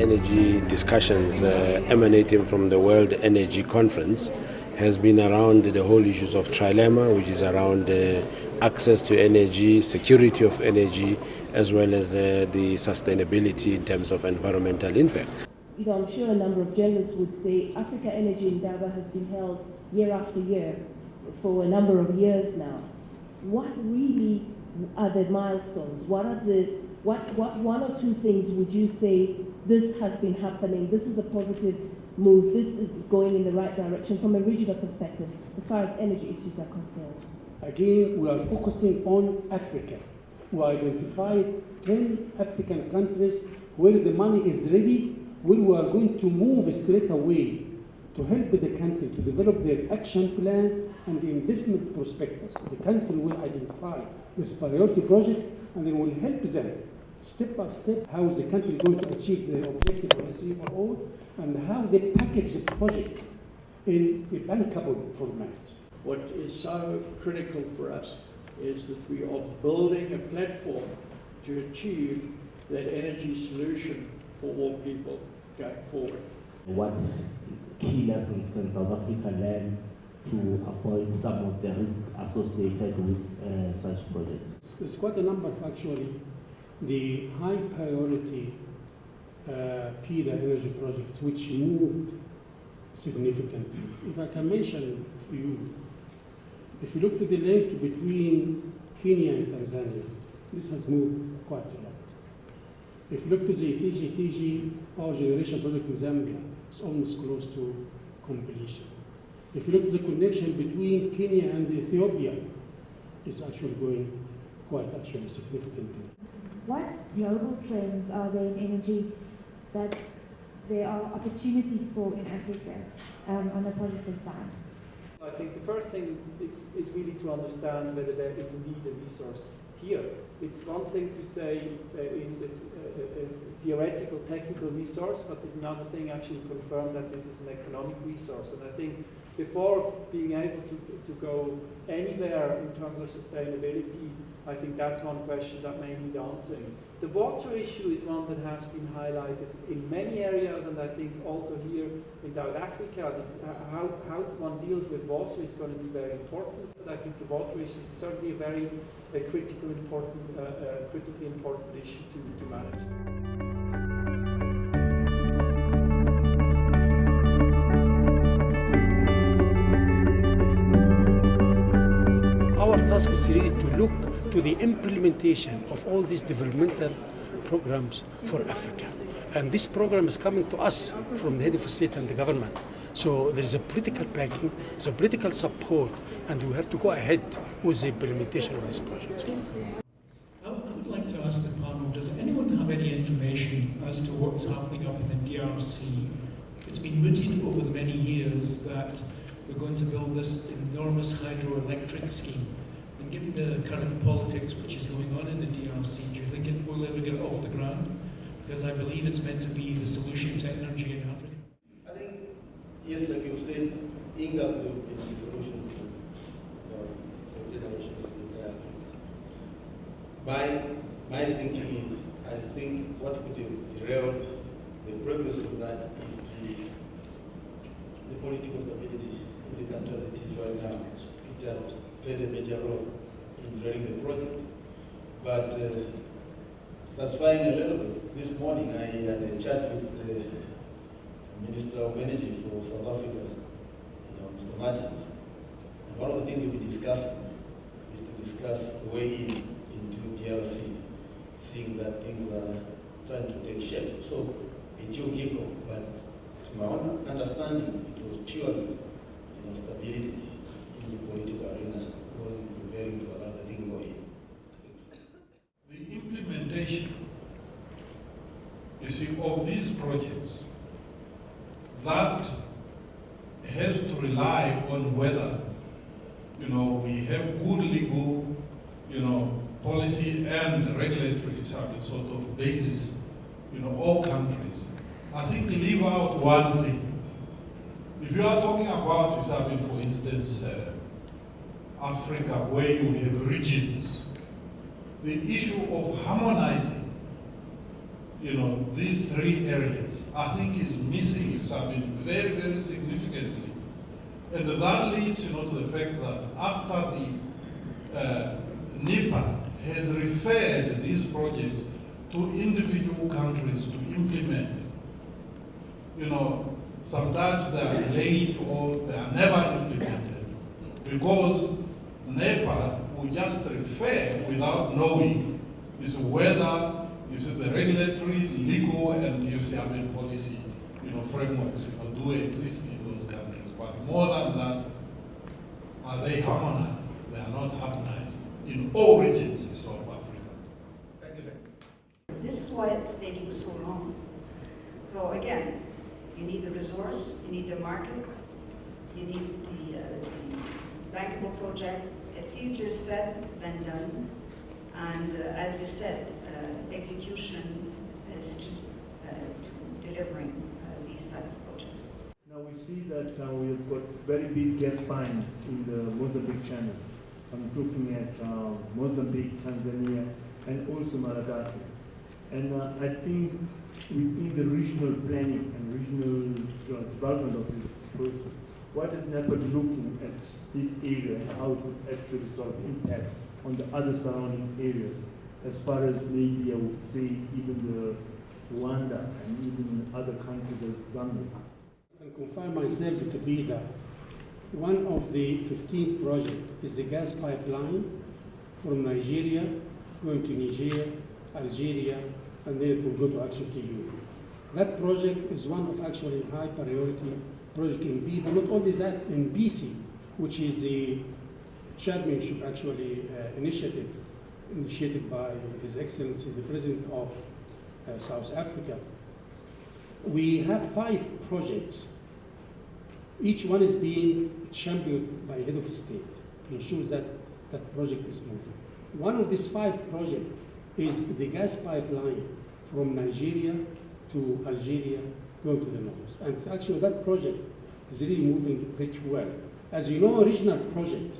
energy discussions emanating from the World Energy Conference has been around the whole issues of trilemma, which is around access to energy, security of energy, as well as the sustainability in terms of environmental impact. I'm sure a number of journalists would say Africa Energy Endeavour has been held year after year for a number of years now. What really are the milestones? What one or two things would you say this has been happening, this is a positive move, this is going in the right direction from a regional perspective as far as energy issues are concerned? Again, we are focusing on Africa. We identified 10 African countries where the money is ready, where we are going to move straight away to help the country to develop their action plan and the investment prospectus. The country will identify this priority project and then will help them step by step how the country is going to achieve the objective of SE for all and how they package the project in a bankable format. What is so critical for us is that we are building a platform to achieve that energy solution for all people going forward. What key lessons can South Africa learn to avoid some of the risks associated with such projects? There's quite a number of actually the high priority PIDA energy project which moved significantly. If I can mention for you, if you look at the link between Kenya and Tanzania, this has moved quite a lot. If you look to the TG power generation project in Zambia, it's almost close to completion. If you look at the connection between Kenya and Ethiopia, it's actually going quite significantly. What global trends are there in energy that there are opportunities for in Africa on the positive side? I think the first thing is really to understand whether there is indeed a resource here. It's one thing to say there is a theoretical, technical resource, but it's another thing actually to confirm that this is an economic resource. And I think before being able to go anywhere in terms of sustainability, I think that's one question that may need answering. The water issue is one that has been highlighted in many areas, and I think also here in South Africa, how one deals with water is going to be very important. But I think the water issue is certainly a critically important issue to manage. Our task is really to look to the implementation of all these developmental programs for Africa. And this program is coming to us from the head of state and the government. So there is a political backing, there's a political support, and we have to go ahead with the implementation of this project. I would like to ask the panel, does anyone have any information as to what's happening up in the DRC? It's been mooted over the many years that we're going to build this enormous hydroelectric scheme. And given the current politics which is going on in the DRC, do you think it will ever get off the ground? Because I believe it's meant to be the solution to energy in Africa. I think, yes, like you said, INGA will be the solution to generation of the Africa. My thinking is, I think what could have derailed the progress of that is the political stability in the country as it is right now. It has played a major role in derailing the project. But satisfying a little bit, this morning I had a chat with the Minister of Energy for South Africa, Mr. Martins. And one of the things we'll be discussing is to discuss the way into DRC, seeing that things are trying to take shape. So it will kick off, but to my own understanding, it was purely stability in the political arena wasn't preparing to allow the thing going. The implementation, you see, of these projects, that has to rely on whether, we have good legal, policy and regulatory sort of basis, all countries. I think leave out one thing. If you are talking about, for instance, Africa, where you have regions, the issue of harmonizing these three areas, I think is missing, very, very significantly. And that leads, to the fact that after the NEPA has referred these projects to individual countries to implement, sometimes they are delayed or they are never implemented because NEPA will just refer without knowing whether the regulatory, legal, and policy frameworks do exist in those countries. But more than that, are they harmonized? They are not harmonized in all regions of Africa. Thank you, sir. This is why it's taking so long. So again, you need the resource, you need the market, you need the bankable project. It's easier said than done. And as you said, execution is key to delivering these type of projects. Now we see that we've got very big gas finds in the Mozambique Channel. I'm looking at Mozambique, Tanzania, and also Malagasy. And I think within the regional planning and regional development of this process, what is NEPA looking at this area and how it would actually sort of impact on the other surrounding areas, as far as maybe I would say even the Rwanda and even other countries as Zambia? I can confine myself to be that one of the 15 projects is a gas pipeline from Nigeria going to Niger, Algeria, and then it will go to actually to Europe. That project is one of actually high priority project in BIDA. Not only that, in BC, which is the chairmanship actually initiative initiated by His Excellency the President of South Africa. We have 5 projects. Each one is being championed by head of state to ensure that that project is moving. One of these 5 projects is the gas pipeline from Nigeria to Algeria going to the north. And actually that project is really moving pretty well. As you know, a regional project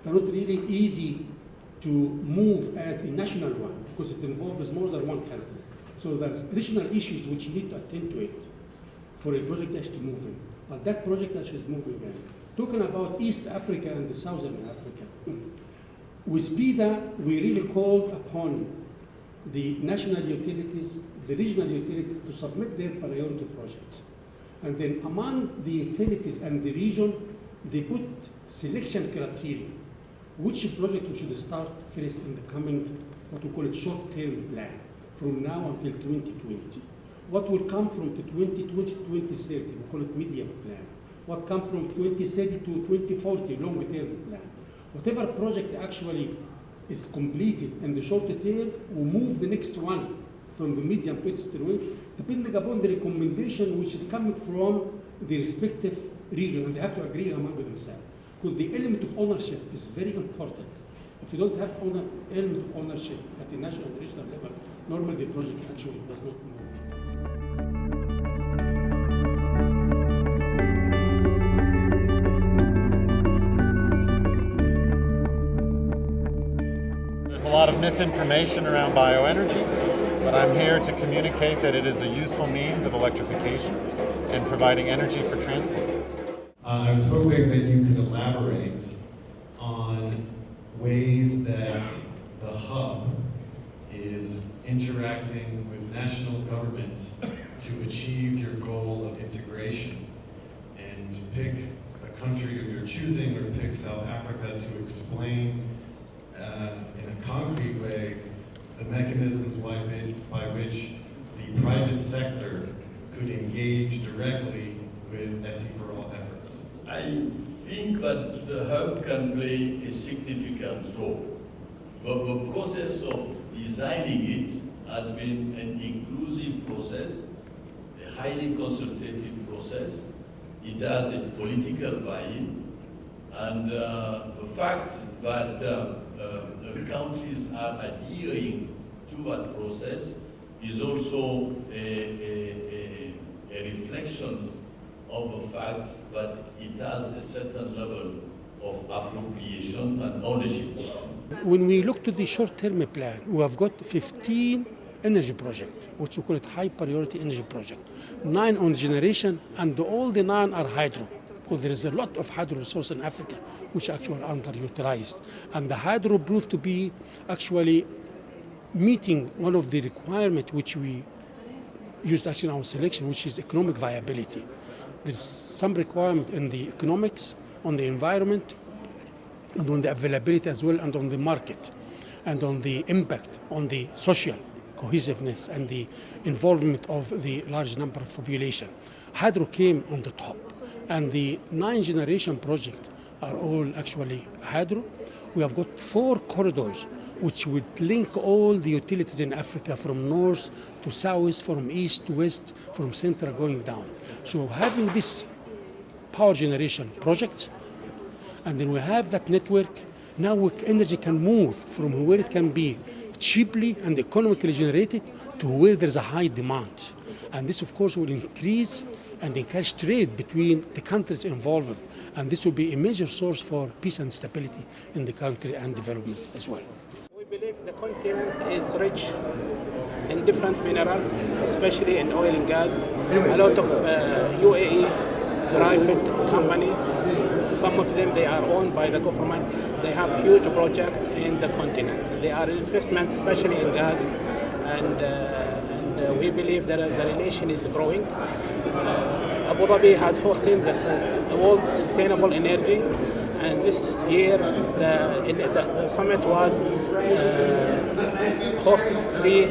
are not really easy to move as a national one because it involves more than one country. So there are regional issues which you need to attend to it for a project actually to move in. But that project actually is moving in. Talking about East Africa and the Southern Africa, with PIDA, we really called upon the national utilities, the regional utilities to submit their priority projects. And then among the utilities and the region, they put selection criteria. Which project we should start first in the coming, what we call it short-term plan, from now until 2020. What will come from 2020 to 2030, we call it medium plan. What comes from 2030 to 2040, long-term plan. Whatever project actually is completed in the short term, we move the next one from the medium to extreme, depending upon the recommendation which is coming from the respective region, and they have to agree among themselves. Because the element of ownership is very important. If you don't have element of ownership at the national and regional level, normally the project actually does not move. There's a lot of misinformation around bioenergy, but I'm here to communicate that it is a useful means of electrification and providing energy for transport. I was hoping that you could elaborate on ways that the hub is interacting with national governments to achieve your goal of integration, and pick a country of your choosing or pick South Africa to explain in a concrete way the mechanisms by which the private sector could engage directly with SE for All efforts. I think that the hub can play a significant role. The process of designing it has been an inclusive process, a highly consultative process. It has a political buy-in, and the fact that the countries are adhering to that process is also a reflection of the fact that it has a certain level of appropriation and ownership. When we look to the short-term plan, we have got 15 energy project, which we call it high priority energy project. 9 on generation, and all the 9 are hydro, because there is a lot of hydro resource in Africa which actually are underutilized. And the hydro proved to be actually meeting one of the requirements which we used actually in our selection, which is economic viability. There's some requirement in the economics, on the environment, and on the availability as well, and on the market, and on the impact on the social cohesiveness and the involvement of the large number of population. Hydro came on the top, and the 9 generation project are all actually hydro. We have got 4 corridors which would link all the utilities in Africa from north to south, from east to west, from central going down. So having this power generation project, and then we have that network, now energy can move from where it can be cheaply and economically generated to where there's a high demand. And this, of course, will increase and encourage trade between the countries involved. And this will be a major source for peace and stability in the country and development as well. We believe the continent is rich in different minerals, especially in oil and gas. A lot of UAE private companies, some of them they are owned by the government. They have huge projects in the continent. They are investment, especially in gas, and we believe that the relation is growing. Abu Dhabi has hosted the World Sustainable Energy, and this year the summit was hosted 3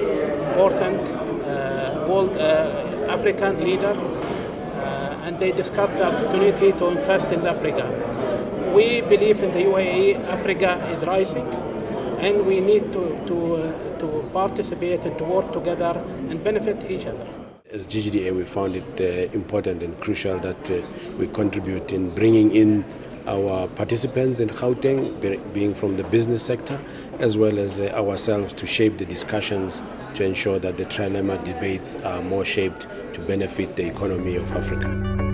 important world African leaders, and they discussed the opportunity to invest in Africa. We believe in the UAE, Africa is rising, and we need to participate and to work together and benefit each other. As GGDA, we found it important and crucial that we contribute in bringing in our participants in Gauteng, being from the business sector, as well as ourselves, to shape the discussions to ensure that the trilemma debates are more shaped to benefit the economy of Africa.